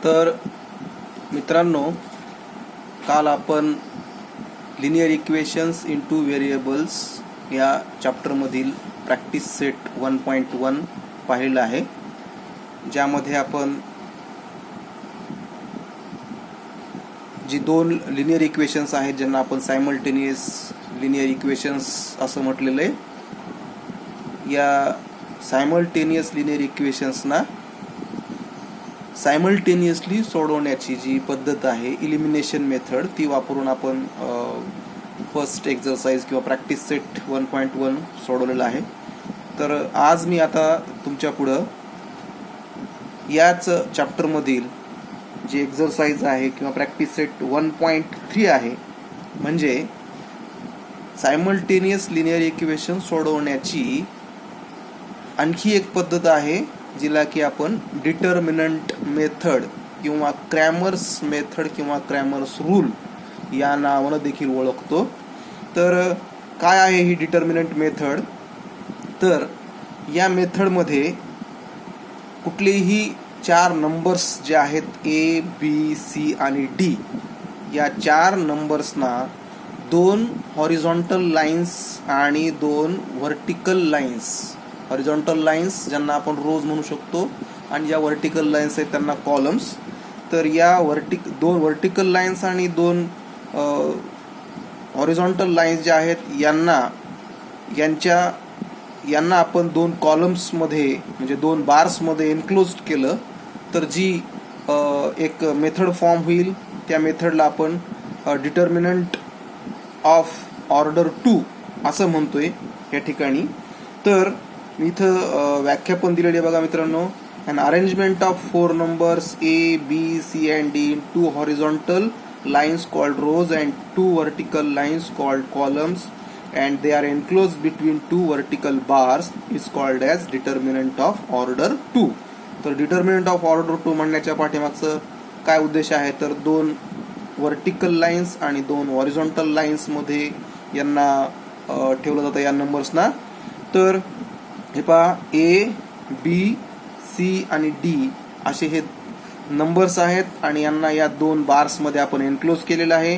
तर मित्रांनो, काल आपण लिनियर इक्वेशन्स इनटू व्हेरिएबल्स या चॅप्टरमधील प्रॅक्टिस सेट 1.1 पाहिलेला आहे, ज्यामध्ये आपण जी दोन लिनियर इक्वेशन्स आहेत ज्यांना आपण सायमल्टेनियस लिनियर इक्वेशन्स असं म्हटलेलं आहे, या सायमल्टेनियस लिनियर इक्वेशन्सना सायमल्टेनियसली सोडवण्याची जी पद्धत आहे, इलिमिनेशन मेथड, ती वापरून आपण फर्स्ट एक्सरसाइज किंवा प्रॅक्टिस सेट 1.1 सोडवलेला आहे. तर आज मी आता तुमच्या पुढं याच चॅप्टरमधील जी एक्सरसाइज आहे किंवा प्रॅक्टिस सेट 1.3 आहे, म्हणजे सायमल्टेनियस लिनियर इक्वेशन सोडवण्याची आणखी एक पद्धत आहे, जिला की आपण डिटर्मिनंट मेथड किंवा क्रॅमर्स मेथड किंवा क्रॅमर्स रूल या नावानं देखील ओळखतो. तर काय आहे ही डिटर्मिनंट मेथड? तर या मेथडमध्ये कुठलेही चार नंबर्स जे आहेत A, B, C आणि D, या चार नंबर्सना दोन हॉरिझॉन्टल लाईन्स आणि दोन व्हर्टिकल लाईन्स, हॉरिझॉन्टल लाईन्स ज्यांना आपण रोज म्हणू शकतो आणि ज्या व्हर्टिकल लाईन्स आहेत त्यांना कॉलम्स. तर या दोन व्हर्टिकल लाईन्स आणि दोन हॉरिझॉन्टल लाईन्स ज्या आहेत यांना आपण दोन कॉलम्समध्ये म्हणजे दोन बार्समध्ये एन्क्लोज केलं तर जी एक मेथड फॉर्म होईल, त्या मेथडला आपण डिटर्मिनंट ऑफ ऑर्डर 2 असं म्हणतोय या ठिकाणी. तर इथं व्याख्या पण दिलेली आहे बघा मित्रांनो. An arrangement of 4 numbers A, B, C and D in 2 horizontal lines called rows and 2 vertical lines called columns, and they are enclosed between 2 vertical bars is called as determinant of order 2. तर determinant of order 2 म्हणण्याच्या पाठीमागचं काय उद्देश आहे, तर दोन vertical lines आणि दोन horizontal lines मध्ये यांना ठेवलं जातं या नंबर्सना. तर हे पहा, A, B, C आणि D असे हे नंबर्स आहेत आणि यांना या दोन बार्समध्ये आपण एन्क्लोज केलेलं आहे.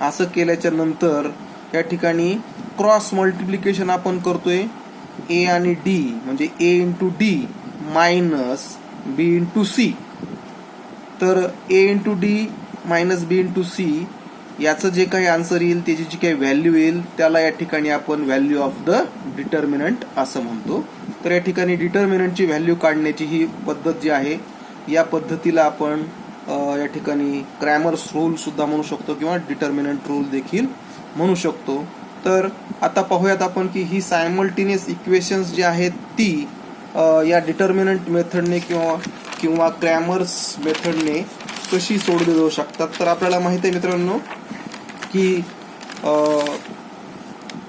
असं केल्याच्या नंतर या ठिकाणी क्रॉस मल्टिप्लिकेशन आपण करतोय. A आणि D म्हणजे A into D minus B into C. तर A into D minus B into C याचं जे काही आन्सर येईल, त्याची जी काही व्हॅल्यू येईल, त्याला या ठिकाणी आपण व्हॅल्यू ऑफ द डिटर्मिनंट असं म्हणतो. तर या ठिकाणी डिटर्मिनंटची व्हॅल्यू काढण्याची ही पद्धत जी आहे, या पद्धतीला आपण या ठिकाणी क्रॅमर्स रूल सुद्धा म्हणू शकतो किंवा डिटर्मिनंट रूल देखील म्हणू शकतो. तर आता पाहूयात आपण की ही सायमल्टेनियस इक्वेशन्स जी आहेत ती या डिटर्मिनंट मेथडने किंवा क्रॅमर्स मेथडने कशी सोडवली जाऊ शकतात. तर आपल्याला माहिती आहे मित्रांनो की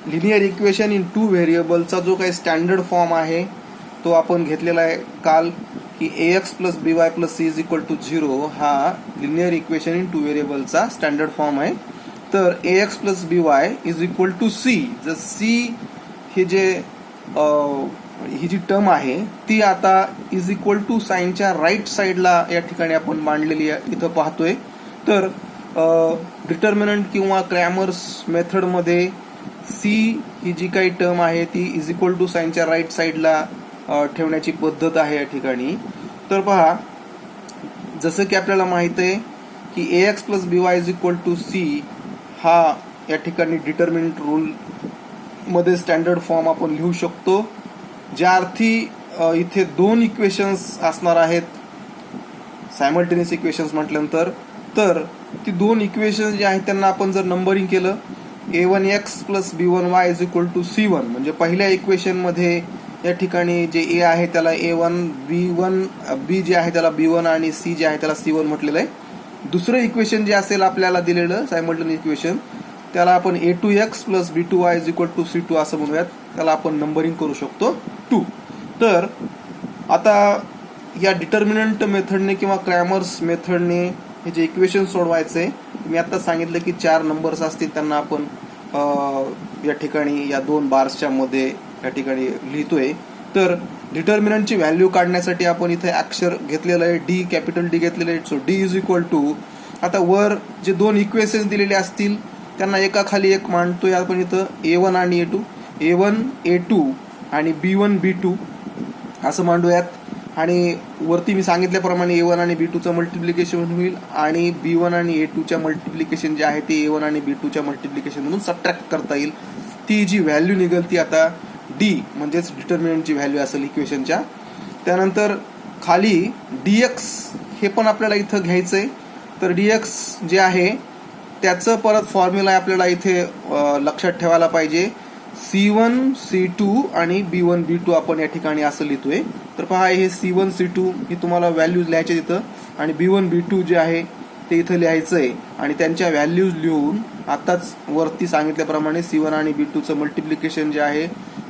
लिनियर इक्वेशन इन 2 व्हेरिएबलचा जो काही स्टँडर्ड फॉर्म आहे तो आपण घेतलेला आहे काल, की ax plus by plus c is equal to 0 हा लिनियर इक्वेशन इन 2 व्हेरिएबलचा स्टँडर्ड फॉर्म आहे. तर ax plus by is equal to c. जर c ही जी टर्म आहे ती आता इज इक्वल टू साइनच्या राईट साइडला या ठिकाणी आपण मांडलेली इथं पाहतोय. तर डिटर्मिनंट किंवा क्रॅमर्स मेथडमध्ये c ही जी काही टर्म आहे ती इज इक्वल टू साइनच्या राईट साइडला ठेवण्याची पद्धत आहे या ठिकाणी. तर पहा, जसं की आपल्याला माहित आहे की ax plus by is equal to c हा या ठिकाणी डिटर्मिनंट रूल मध्ये स्टँडर्ड फॉर्म आपण लिहू शकतो, ज्या अर्थी इथे दोन इक्वेशन्स असणार आहेत सायमल्टेनियस इक्वेशन्स म्हटल्यानंतर. तर ती दोन इक्वेशन्स जे आहेत त्यांना आपण जर नंबरिंग केलं, a1x plus b1y is equal to c1, म्हणजे पहिल्या इक्वेशन मध्ये या ठिकाणी जे a आहे त्याला a1, b जे आहे त्याला b1 आणि c जे आहे त्याला c1 म्हटलेलं आहे. दुसरं इक्वेशन जे असेल आपल्याला दिलेलं सायमल्टेनियस इक्वेशन, त्याला आपण a2x plus b2y is equal to c2 असं म्हणूयात. त्याला आपण नंबरिंग करू शकतो 2. तर आता या डिटर्मिनंट मेथडने किंवा क्रॅमर्स मेथडने हे जे इक्वेशन सोडवायचे, मी आता सांगितलं की 4 नंबर्स असतील, त्यांना आपण या ठिकाणी या दोन बार्सच्या मध्ये या ठिकाणी लिहितोय. तर डिटर्मिनंटची व्हॅल्यू काढण्यासाठी आपण इथे अक्षर घेतलेलं आहे डी, कॅपिटल डी घेतलेलं आहे. So D is equal to, आता वर जे दोन इक्वेशन्स दिलेले असतील त्यांना एकाखाली एक मांडतोय आपण इथं A1 आणि A2, A1 A2 आणि B1 B2 असं मांडूयात. आणि वरती मी सांगितल्याप्रमाणे A1 आणि B2चं मल्टिप्लिकेशन होईल आणि B1 आणि A2च्या मल्टिप्लिकेशन जे आहे ते A1 आणि B2च्या मल्टिप्लिकेशन म्हणून सबट्रॅक्ट करता येईल. ती जी व्हॅल्यू निघेल ती आता डी म्हणजेच डिटर्मिनंटची व्हॅल्यू असेल इक्वेशनच्या. त्यानंतर खाली dx हे पण आपल्याला इथं घ्यायचंय. तर dx जे आहे त्याचं परत फॉर्म्युला आपल्याला इथे लक्षात ठेवायला पाहिजे. C1 C2 आणि B1 B2 आपण या ठिकाणी असं लिहितोय. तर पहा हे C1 C2 ही तुम्हाला व्हॅल्यूज लिहायचे तिथं आणि B1 B2 जे आहे ते इथं लिहायचंय आणि त्यांच्या व्हॅल्यूज लिहून आताच वरती सांगितल्याप्रमाणे C1 आणि B2चं मल्टिप्लिकेशन जे आहे,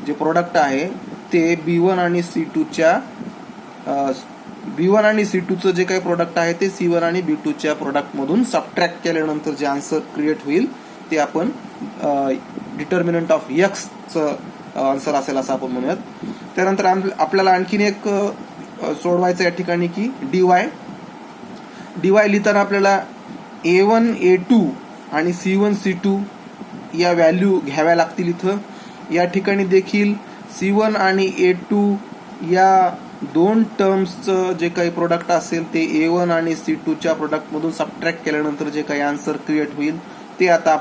जे प्रोडक्ट आहे ते B1 आणि C2च्या B1 आणि C2चं जे काही प्रोडक्ट आहे ते C1 आणि B2च्या प्रोडक्टमधून सबट्रॅक्ट केल्यानंतर जे आन्सर क्रिएट होईल ते आपण डिटर्मिनंट ऑफ एक्सचं आन्सर असेल असं आपण म्हणूयात. त्यानंतर आपल्याला आणखीन एक सोडवायचं या ठिकाणी की dy लिहिताना आपल्याला A1 A2 आणि C1 C2 या व्हॅल्यू घ्याव्या लागतील. इथं या ठिकाणी देखील C1 आणि A2 या दोन टर्म्सचं जे काही प्रोडक्ट असेल ते A1 आणि C2च्या प्रोडक्टमधून सबट्रॅक्ट केल्यानंतर जे काही आन्सर क्रिएट होईल ते आता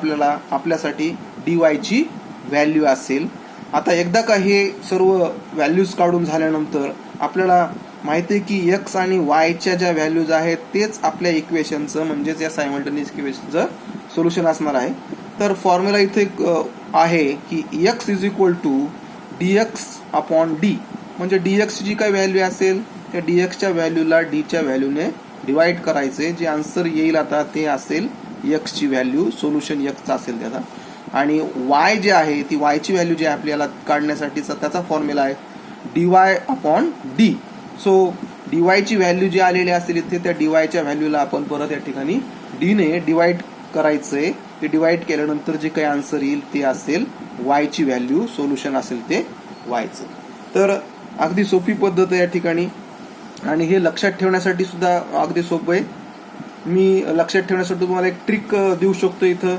आपल्यासाठी dy ची व्हॅल्यू असेल. आता एकदा का हे सर्व व्हॅल्यूज काढून झाल्यानंतर आपल्याला माहिती आहे की x आणि y च्या ज्या व्हॅल्यूज आहेत तेच आपल्या इक्वेशनचं म्हणजेच या सायमल्टेनियस इक्वेशनचं सोल्युशन असणार आहे. तर फॉर्म्युला इथे आहे की x is equal to dx upon d, म्हणजे dx जी काही व्हॅल्यू असेल त्या dx च्या व्हॅल्यूला d च्या व्हॅल्यूने डिवाइड करायचे. जे आन्सर येईल आता ते असेल x ची व्हॅल्यू, सोल्युशन x चा असेल त्याचा. आणि y जे आहे ती y ची व्हॅल्यू जी आहे आपल्याला काढण्यासाठीचा त्याचा फॉर्म्युला आहे dy upon d. So dy ची व्हॅल्यू जी आलेली असेल इथे त्या dy च्या व्हॅल्यूला आपण परत या ठिकाणी d ने डिवाइड करायचंय. ते डिवाइड केल्यानंतर जे काही आन्सर येईल ते असेल y ची व्हॅल्यू, सोल्युशन असेल ते y चं. तर अगदी सोपी पद्धत आहे या ठिकाणी आणि हे लक्षात ठेवण्यासाठी सुद्धा अगदी सोपं आहे. मी लक्षात ठेवण्यासाठी तुम्हाला एक ट्रिक देऊ शकतो. इथं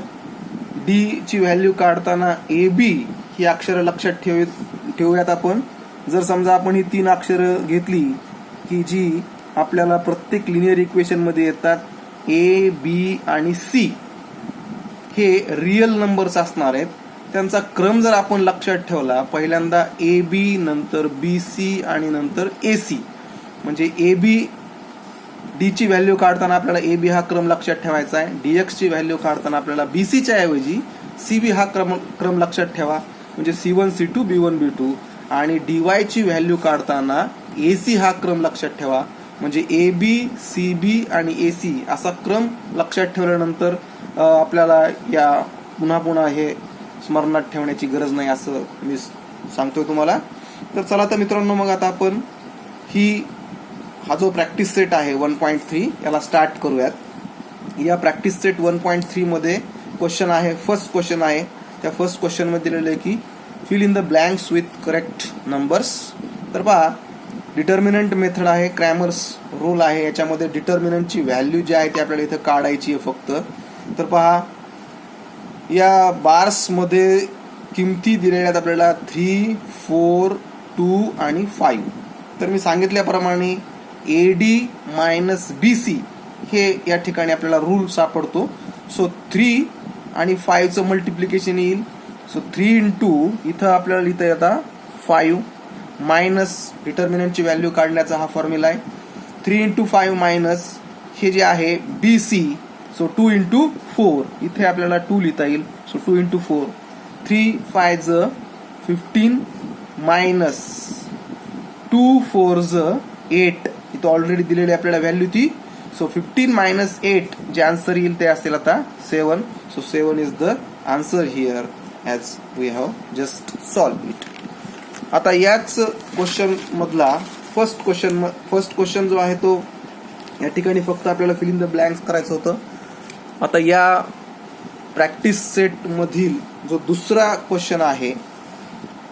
d ची व्हॅल्यू काढताना AB ही अक्षरं लक्षात ठेवूयात आपण. जर समजा आपण ही 3 अक्षरं घेतली की जी आपल्याला प्रत्येक लिनियर इक्वेशन मध्ये येतात, A, B आणि C हे रिअल नंबर्स असणार आहेत. त्यांचा क्रम जर आपण लक्षात ठेवला, पहिल्यांदा AB, नंतर BC आणि नंतर AC, म्हणजे AB d ची व्हॅल्यू काढताना आपल्याला AB हा क्रम लक्षात ठेवायचा आहे. dx ची व्हॅल्यू काढताना आपल्याला BC च्या ऐवजी CB हा क्रम लक्षात ठेवा, म्हणजे C1 C2 B1 B2. आणि dy ची व्हॅल्यू काढताना AC हा क्रम लक्षात ठेवा, म्हणजे AB CB आणि AC असा क्रम लक्षात ठेवल्यानंतर आपल्याला या पुन्हा हे स्मरणात ठेवण्याची गरज नाही असं मी सांगतोय तुम्हाला. तर चला तर मित्रांनो, मग आता आपण हा जो प्रॅक्टिस सेट आहे 1.3 याला स्टार्ट करूयात. या प्रॅक्टिस सेट 1.3 मध्ये क्वेश्चन आहे, फर्स्ट क्वेश्चन आहे. त्या फर्स्ट क्वेश्चन मध्ये दिलेलं आहे की fill in the blanks with correct numbers. तर पहा, डिटर्मिनंट मेथड आहे, क्रॅमर्स रूल आहे. याच्यामध्ये डिटर्मिनंटची व्हॅल्यू जी आहे ती आपल्याला इथं काढायची आहे फक्त. तर पहा, या बार्स मध्ये किमती दिलेल्या आहेत आपल्याला 3, 4, 2 आणि 5. तर मी सांगितल्याप्रमाणे AD मायनस BC हे या ठिकाणी आपल्याला रूल सापडतो. सो 3 आणि 5चं मल्टिप्लिकेशन येईल. सो 3 इंटू इथं आपल्याला लिहिता येता 5 मायनस डिटर्मिनंटची व्हॅल्यू काढण्याचा हा फॉर्म्युला आहे. 3 इंटू 5 मायनस हे जे आहे BC, सो 2 इंटू 4 इथे आपल्याला 2 लिहिता येईल. सो 2 इंटू 4, 3 5 15 मायनस 2 4 8 इथं ऑलरेडी दिलेली आपल्याला व्हॅल्यू ती. सो 15 मायनस 8 जे आन्सर येईल ते असेल आता 7. So 7 is the answer here as we have just solved it. आता याच क्वेश्चन मधला फर्स्ट क्वेश्चन जो आहे तो या ठिकाणी फक्त आपल्याला फिल इन द ब्लँक्स करायचं होतं. आता या प्रॅक्टिस सेट मधील जो दुसरा क्वेश्चन आहे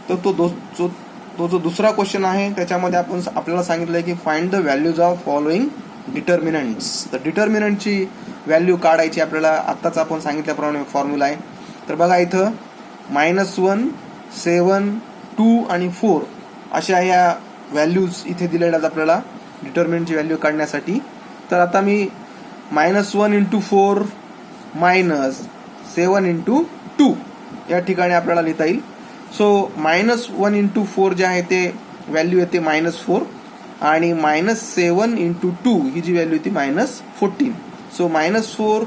तर तो तो जो दुसरा क्वेश्चन आहे त्याच्यामध्ये आपल्याला सांगितलंय की find the values of following determinants. तर डिटर्मिनंटची व्हॅल्यू काढायची आपल्याला. आत्ताच आपण सांगितल्याप्रमाणे फॉर्म्युला आहे. तर बघा इथं -1, 7, 2 आणि 4 अशा या व्हॅल्यूज इथे दिलेल्या आहेत आपल्याला डिटर्मिनंटची व्हॅल्यू काढण्यासाठी. तर आता मी -1 × 4 -7 × 2 या ठिकाणी आपल्याला लिहिता येईल. सो -1 × 4 जे आहे ते व्हॅल्यू येते -4 आणि -7 × 2 ही जी व्हॅल्यू येते -14. सो -4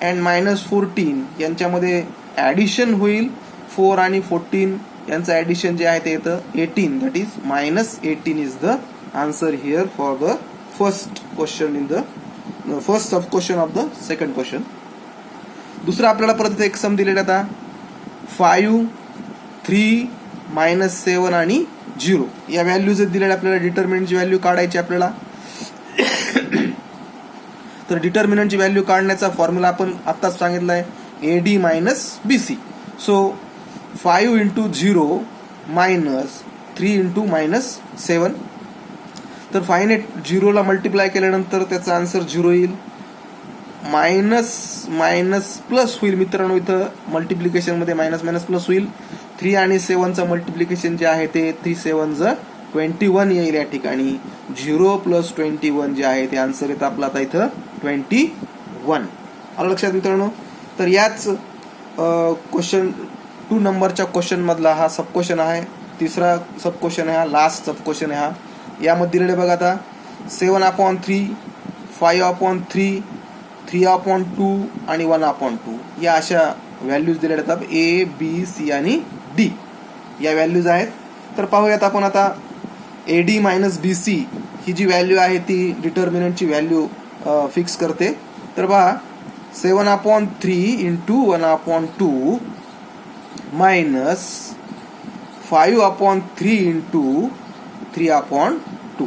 अँड -14 यांच्यामध्ये ॲडिशन होईल. 4 आणि 14 यांचं ॲडिशन जे आहे ते येतं 18. That is -18 is the answer here for the first question in the first sub question of the second question. दुसरा आपल्याला परत एक सम दिलेला आता 5, 3, -7 आणि 0 या व्हॅल्यूज दिलेल्या आपल्याला. डिटर्मिनंटची व्हॅल्यू काढायची आपल्याला. तर डिटर्मिनंटची व्हॅल्यू काढण्याचा फॉर्म्युला आपण आत्ताच सांगितला आहे AD - BC. सो 5 × 0 -3 × -7. तर 5 ने 0 ला मल्टिप्लाय केल्यानंतर त्याचा आन्सर 0 येईल. मायनस प्लस होईल मित्रांनो. इथं मल्टिप्लिकेशन मध्ये मायनस प्लस होईल. 3 आणि 7चं मल्टिप्लिकेशन जे आहे ते 3 7 21 येईल या ठिकाणी. 0 + 21 जे आहे ते आन्सर येतं आपला आता इथं 21. आलं लक्षात मित्रांनो. तर याच क्वेश्चन 2 नंबरच्या क्वेश्चन मधला हा सब क्वेश्चन आहे. तिसरा सब क्वेश्चन आहे हा. लास्ट सब क्वेश्चन आहे हा. यामध्ये दिलेले बघा आता 7/3, 5/3, 3/2 आणि 1/2 या अशा व्हॅल्यूज दिलेल्या आहेत. A, B, C आणि D या व्हॅल्यूज आहेत. तर पाहूयात आपण आता AD - BC ही जी व्हॅल्यू आहे ती डिटर्मिनंटची व्हॅल्यू फिक्स करते. तर पहा 7/3 × 1/2 -5/3 × 3/2.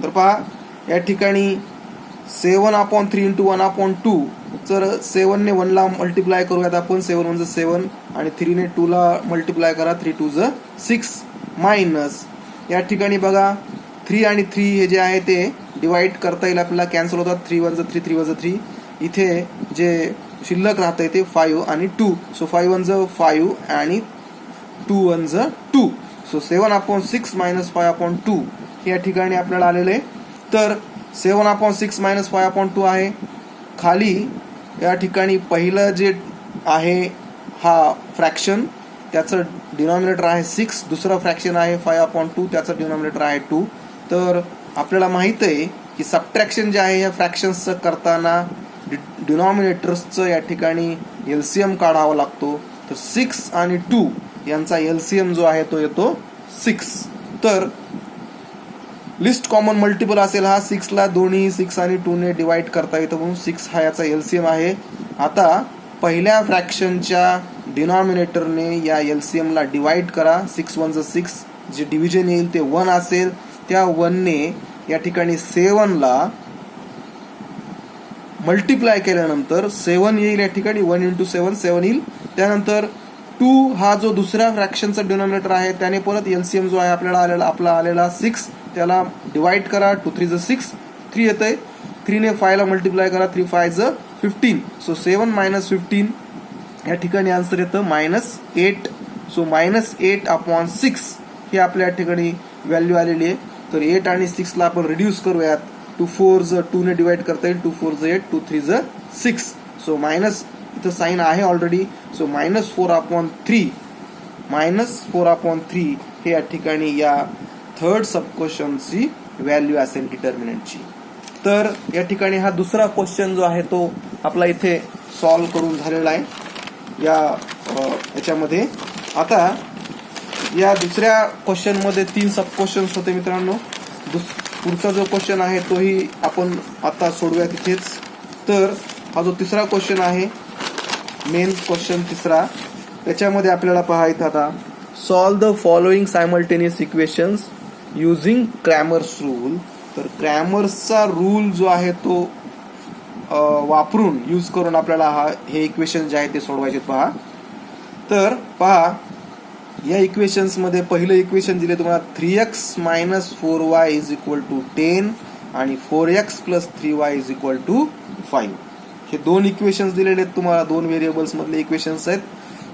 तर पहा या ठिकाणी 7/3 × 1/2. तर 7 ने 1 ला मल्टिप्लाय करूयात आपण. 7 1 7 आणि 3 ने 2 ला मल्टिप्लाय करा. 3 2 6 मायनस या ठिकाणी बघा 3 आणि 3 हे जे आहे ते डिवाइड करता येईल आपल्याला. कॅन्सल होतात. 3 1 3 3 1 3. इथे जे शिल्लक राहतंय ते 5 आणि 2. सो 5 1 5 आणि 2 1 2. सो 7/6 - 5/2 या ठिकाणी आपल्याला आलेलं आहे. तर 7/6 - 5/2 आहे. खाली या ठिकाणी पहिलं जे आहे हा फ्रॅक्शन त्याचं डिनॉमिनेटर आहे 6. दुसरं फ्रॅक्शन आहे 5/2 त्याचं डिनॉमिनेटर आहे 2. तर आपल्याला माहित आहे की सबट्रॅक्शन जे आहे या फ्रॅक्शन्सचं करताना डिनॉमिनेटर्सचं या ठिकाणी LCM काढावा लागतो. तर 6 आणि 2 यांचा LCM जो आहे तो येतो 6. तर लिस्ट कॉमन मल्टिपल असेल हा 6 ला दोन्ही 6 आणि 2 ने डिवाइड करता येतं म्हणून 6 हा याचा LCM आहे. आता पहिल्या फ्रॅक्शनच्या डिनॉमिनेटरने या LCM ला डिवाइड करा. 6 1 6 जे डिव्हिजन येईल ते 1 असेल. त्या 1 ने या ठिकाणी 7 ला मल्टिप्लाय केल्यानंतर 7 येईल या ठिकाणी. 1 × 7 7 येईल. त्यानंतर 2 हा जो दुसऱ्या फ्रॅक्शनचा डिनॉमिनेटर आहे त्याने परत LCM जो आहे आपला आलेला 6 त्याला डिवाइड करा. 2 3 6 3 येतंय. 3 ने 5 ला मल्टिप्लाय करा. 3 5 15. सो 7 - 15 या ठिकाणी आन्सर येतं -8. सो -8/6 ही आपल्या ठिकाणी व्हॅल्यू आलेली आहे. तर 8 आणि 6 ला आपण रिड्यूस करूयात. 2 4 2 ने डिवाइड करता येईल. 2 4 8 2 3 6. सो मायनस इथं साईन आहे ऑलरेडी. सो -4/3 -4/3 हे या ठिकाणी या थर्ड सब क्वेश्चनची व्हॅल्यू असेल डिटर्मिनंटची. तर या ठिकाणी हा दुसरा क्वेश्चन जो आहे तो आपला इथे सॉल्व्ह करून झालेला आहे याच्यामध्ये. आता या दुसऱ्या क्वेश्चन मध्ये 3 सब क्वेश्चन्स होते मित्रांनो. पुढचा जो क्वेश्चन आहे तोही आपण आता सोडूया तिथेच. तर हा जो तिसरा क्वेश्चन आहे मेन क्वेश्चन तिसरा त्याच्यामध्ये आपल्याला पाहायचं आता solve the following simultaneous equations using Cramer's rule. तर क्रॅमर्सचा रूल जो आहे तो वापरून यूज करून आपल्याला हे इक्वेशन जे आहे ते सोडवायचे. पहा तर पहा या इक्वेशन्स मध्ये पहिलं इक्वेशन दिले तुम्हाला 3x minus 4y is equal to 10 आणि 4x plus 3y is equal to 5. हे दोन इक्वेशन्स दिलेले आहेत तुम्हाला, दोन व्हेरिएबल्स मधले इक्वेशन्स आहेत.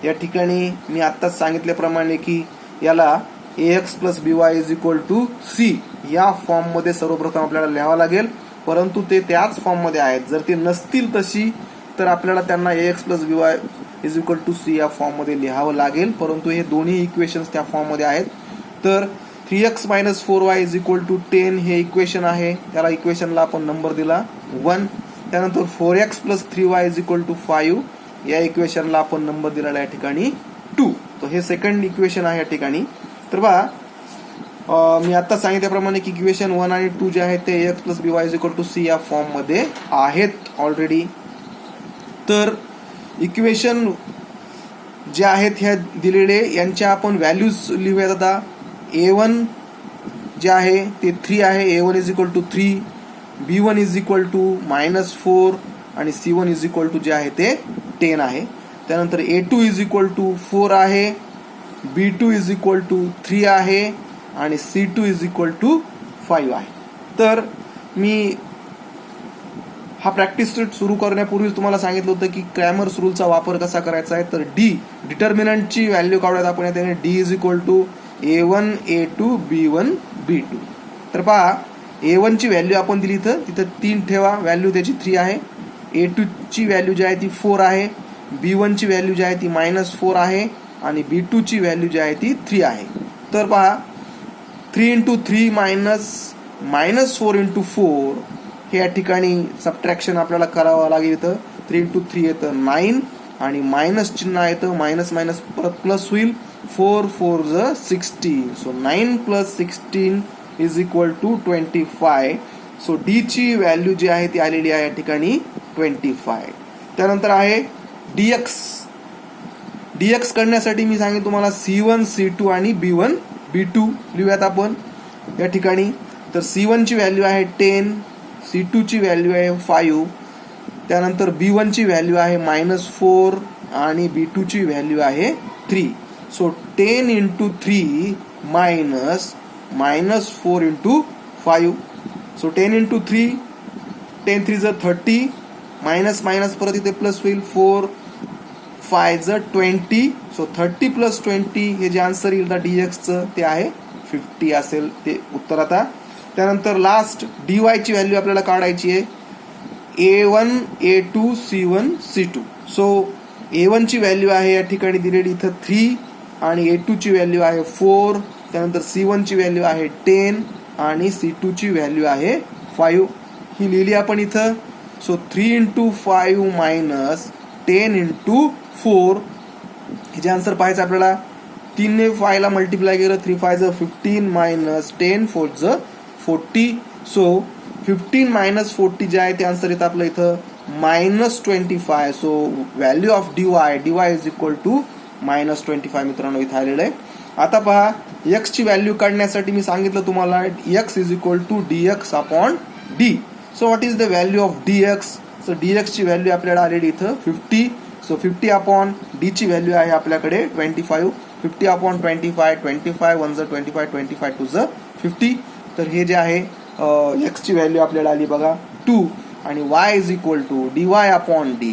या ठिकाणी मी आत्ताच सांगितल्याप्रमाणे की याला ax plus by is equal to c या फॉर्म मध्ये सर्वप्रथम आपल्याला लिहावं लागेल, परंतु ते त्याच फॉर्म मध्ये आहेत. जर ते नसतील तशी तर आपल्याला त्यांना ax plus by is equal to c या फॉर्म मध्ये लिहावं लागेल, परंतु हे दोन्ही इक्वेशन्स त्या फॉर्म मध्ये आहेत. तर 3x minus 4y is equal to 10 हे इक्वेशन आहे, त्याला इक्वेशनला आपण नंबर दिला 1. त्यानंतर 4x plus 3y is equal to 5 या इक्वेशनला आपण नंबर दिलेला या ठिकाणी 2. तर हे सेकंड इक्वेशन आहे या ठिकाणी. तर बघा मी आता सांगितल्याप्रमाणे की इक्वेशन 1 आणि 2 जे आहेत ते ax plus by is equal to c या फॉर्म मध्ये आहेत ऑलरेडी. तर इक्वेशन जे आहेत ह्या दिलेले यांच्या आपण व्हॅल्यूज लिहूयात. आता a1 जे आहे ते 3 आहे, a1 is equal to 3, b1 is equal to -4 आणि c1 इज इक्वल टू जे आहे ते 10 आहे. त्यानंतर a2 इज इक्वल टू 4 आहे, b2 इज इक्वल टू 3 आहे आणि c2 इज इक्वल टू 5 आहे. तर मी हा प्रॅक्टिस सेट सुरू करण्यापूर्वी तुम्हाला सांगितलं होतं की क्रॅमर्स रूलचा वापर कसा करायचा आहे. तर डिटर्मिनंटची व्हॅल्यू काढूयात आपण. त्याने d is equal to a1 a2 b1 b2. तर पहा a1 ची व्हॅल्यू आपण दिली तिथं 3 ठेवा, व्हॅल्यू त्याची 3 आहे. a2 ची व्हॅल्यू जी आहे ती 4 आहे, b1 ची व्हॅल्यू जी आहे ती -4 आहे आणि b2 ची व्हॅल्यू जी आहे ती 3 आहे. तर पहा 3 इंटू 3 -4 इंटू 4 हे या ठिकाणी सबट्रॅक्शन आपल्याला करावं लागेल. इथं 3 इंटू 3 येतं 9 आणि मायनस चिन्ह येतं, मायनस मायनस परत प्लस होईल. 4 4 ज 16, so 9 plus 16 is equal to 25. So D ची व्हॅल्यू जी आहे ती आलेली आहे या ठिकाणी 25. त्यानंतर आहे dx करण्यासाठी मी सांगेन तुम्हाला c1 c2 आणि b1 b2 लिहूयात आपण या ठिकाणी. तर c1 ची व्हॅल्यू आहे 10, c2 ची व्हॅल्यू आहे 5, त्यानंतर b1 ची व्हॅल्यू आहे -4 आणि b2 ची व्हॅल्यू आहे 3. So 10 into 3 -4 into 5. So 10 into 3, 10 3 ज 30, मायनस मायनस परत इथे प्लस होईल, 4 5 ज 20. सो 30 प्लस 20 हे जे आन्सर येईल dx ते आहे 50 असेल ते उत्तर. आता त्यानंतर लास्ट dy ची व्हॅल्यू आपल्याला काढायची आहे a1 a2 c1 c2. So a1 ची व्हॅल्यू आहे या ठिकाणी दिलेली इथं 3 आणि a2 ची व्हॅल्यू आहे 4. त्यानंतर c1 ची व्हॅल्यू आहे 10 आणि c2 ची व्हॅल्यू आहे 5. ही लिहिली आपण इथं. सो 3 इंटू 5 मायनस 10 इंटू 4 हे जे आन्सर पाहायचं आपल्याला. 3 ने 5 ला मल्टिप्लाय केलं, 3 5 ज 15 मायनस 10 4 ज 40. सो 15 मायनस 40 जे आहे ते आन्सर येतं आपलं इथं -25. So value of dy is equal to -25 मित्रांनो इथं आलेलं आहे. आता पहा x ची व्हॅल्यू काढण्यासाठी मी सांगितलं तुम्हाला x is equal to dx upon d. So what is the value of dx. So dx ची व्हॅल्यू आपल्याला आलेली इथं 50. सो 50 अपॉन d ची व्हॅल्यू आहे आपल्याकडे 25. 50 अपॉन 25, 25 1 ज 25, 25 2 ज 50. तर हे जे आहे x ची व्हॅल्यू आपल्याला आली बघा 2 आणि y is equal to dy upon d.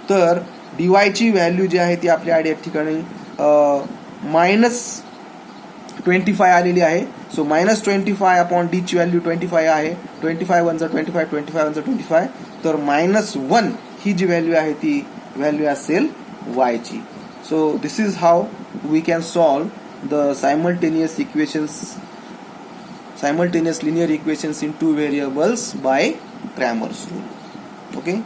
तर dy ची व्हॅल्यू जी आहे ती आपल्या या ठिकाणी -25 आलेली आहे. सो -25 अपॉन d ची व्हॅल्यू 25 आहे. 25 1 ज 25, 25 1 ज 25. तर -1 ही जी व्हॅल्यू आहे ती व्हॅल्यू असेल y ची. So this is how we can solve the simultaneous linear equations in two variables by Cramer's rule. Okay.